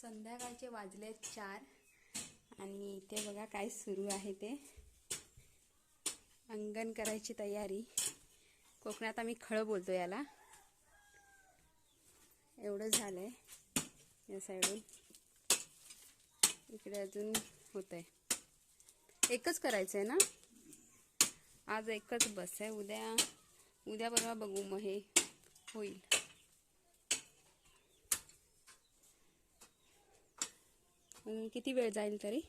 संध्याकाळचे वाजले 4 आणि इथे बघा काय सुरू आहे ते अंगण करायची तयारी. कोकणात आम्ही खळ बोलतो याला. एवढं झालंय या साईडून. इकडे अजून होतंय. एकच करायचंय ना आज, एकच बस आहे. उद्या परवा बघू मग हे होईल. किती वेळ जाईल तरी?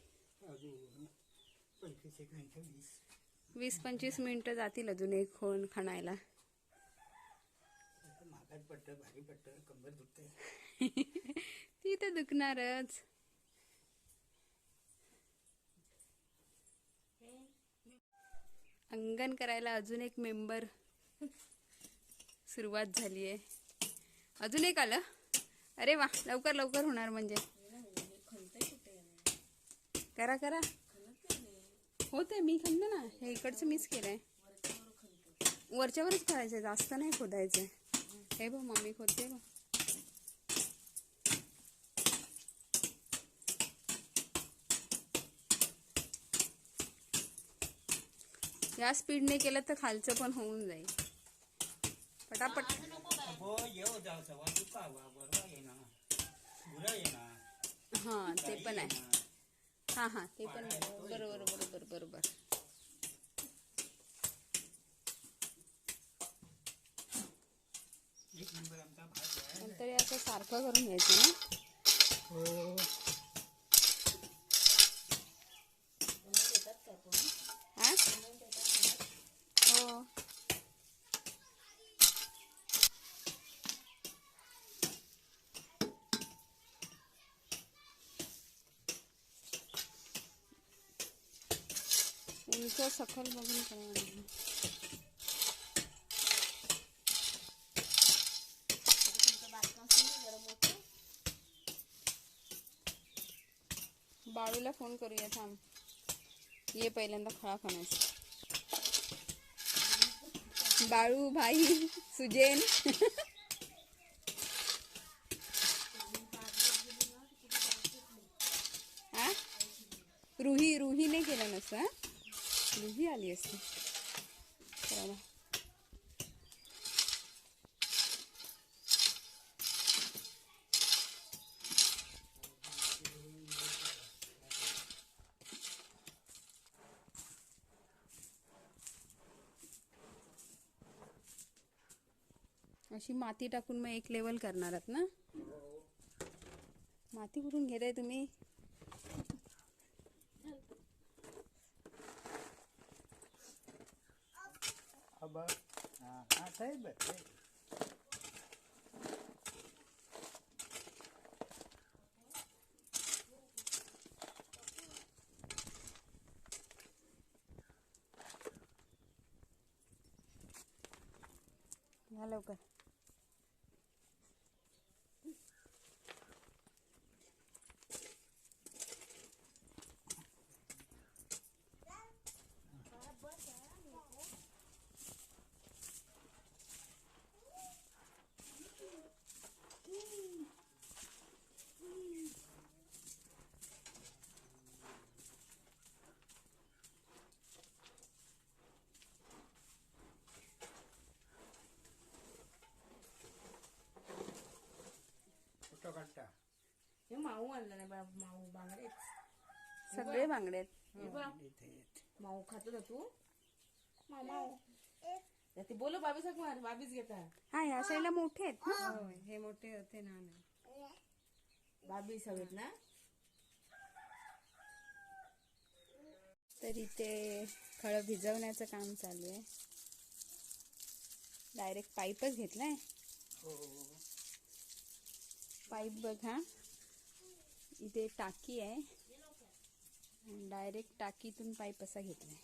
20-25 मिनिटं जातील अजून एक होऊन खणायला. ती तर दुखणारच. अंगण करायला अजून एक मेंबर सुरुवात झाली आहे. अजून एक आलं. अरे वा, लवकर लवकर होणार म्हणजे. करा करा होते. मी खणलं ना, हे इकडचं मीच केलंय. वरच्यावरच करायचंय, जास्त नाही खोदायचंय. हे बघ मम्मी खोदते बघ. या स्पीडने केलं तर खालचं पण होऊन जाईल पटापट. हा ते पण आहे. हा ते पण बरोबर बरोबर बरोबर. नंतर असं सारखं करून घ्यायचं ना. हो उंच सखल बघून करायला. बाळूला फोन करूया थांब. ये पहिल्यांदा खळा खाण्यास. बाळू भाई सुजेन. रुहीने केलं नसतं. रुही आली असती. अशी माती टाकून मग एक लेवल करणार आहात ना. माती कुठून घेताय तुम्ही? लवकर. हे माऊ आणलं नाही माऊ बांगडे सगळे बांगडे माऊ खातो ना तू. माऊ ते बोलो बाबी सग मार बाबीच घेता. हा ह्या साईडला मोठे आहेत. हे मोठे होते ना. बाबी सगळेत ना. तरी ते खळ भिजवण्याचं काम चालू आहे. डायरेक्ट पाईपच घेतलाय. पाईप बघा, इथे टाकी आहे. डायरेक्ट टाकीतून पाईप असा घेतलाय.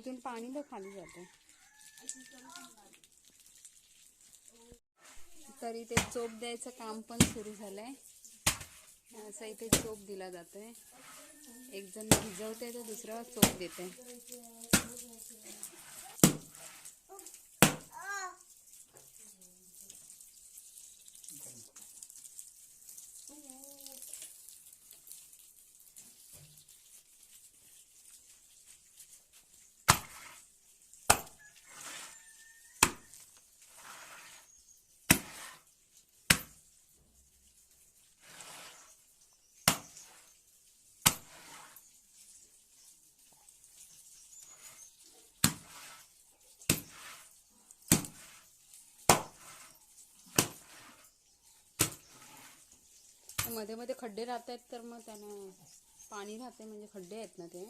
इथून पाणी बघ खाली जाते. तर इथे चोप द्यायचं काम पण सुरू झालंय. असं इथे चोप दिला जातोय. एक जण भिजवते तर दुसरा चोप देते. मध्ये मध्ये खड्डे राहत आहेत तर मग त्यानं पाणी राहते म्हणजे खड्डे आहेत ना ते.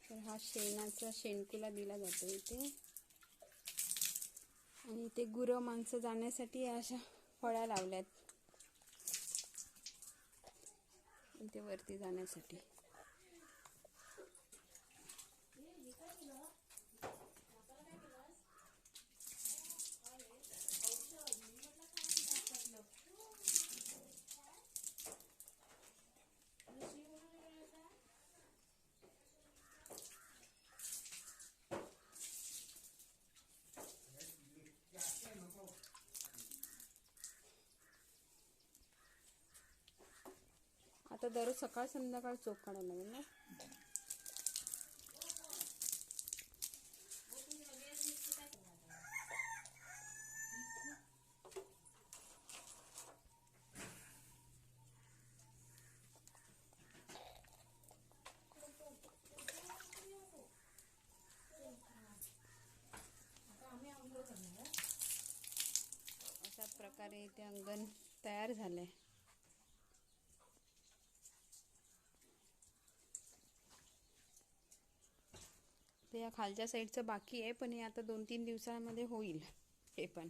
तर हा शेणाचा शेणकुला दिला जातो इथे. आणि इथे गुरं माणसं जाण्यासाठी अशा फळ्या लावल्यात इथे वरती जाण्यासाठी. आता दररोज सकाळ संध्याकाळ चोप काढायला लागेल ना. अशा प्रकारे इथे अंगण तयार झालंय. ते या खालच्या साईडचं बाकी आहे पण हे आता 2-3 दिवसांमध्ये होईल हे पण.